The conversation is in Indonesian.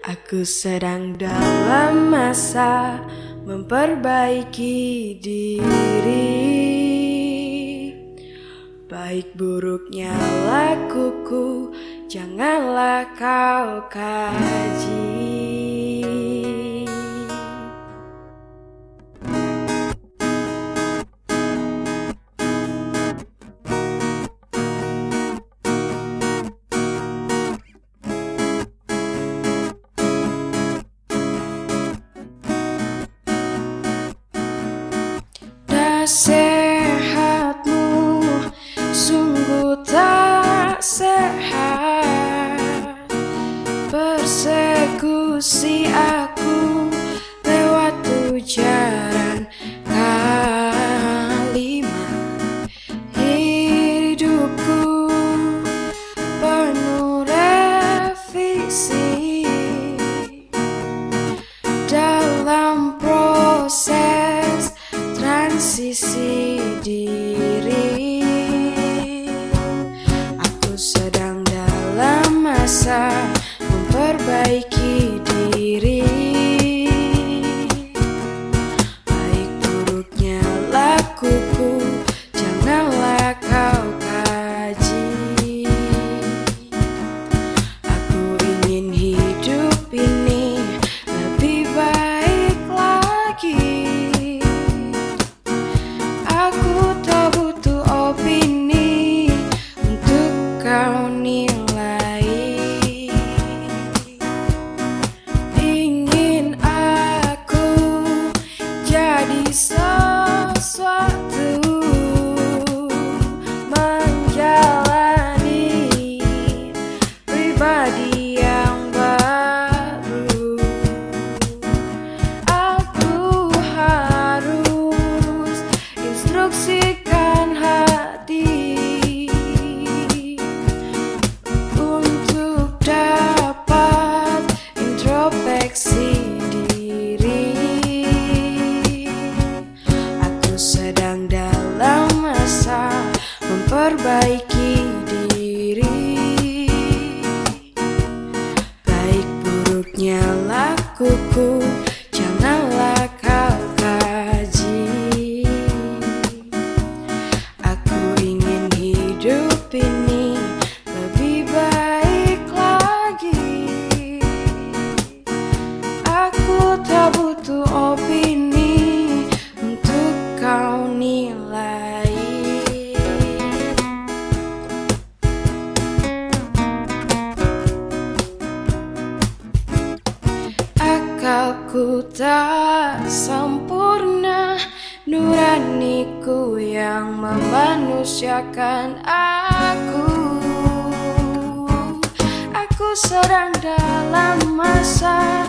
Aku sedang dalam masa memperbaiki diri. Baik buruknya lakuku, janganlah kau kaji. Nasihatmu sungguh tak sehat, persekusi aku lewat ujaran kalimat. Hidupku penuh revisi dalam proses transisi diri. Aku sedang dalam masa memperbaiki diri. Baik buruknya lakuku, janganlah kau kaji. Aku ingin hidup ini lebih baik lagi. Aku tak butuh opini untuk kau nilai. Ingin aku jadi sesuatu, menjalani pribadi yang baru. Aku harus instruksikan hati untuk dapat introspeksi diri. Aku sedang dalam masa memperbaiki diri. Baik buruknya lakuku, janganlah kau kaji. Aku ingin hidup ini lebih baik lagi. Aku tak butuh opini untuk kau nilai. Akalku tak sempurna, nuraniku yang memanusiakan aku. Aku sedang dalam masa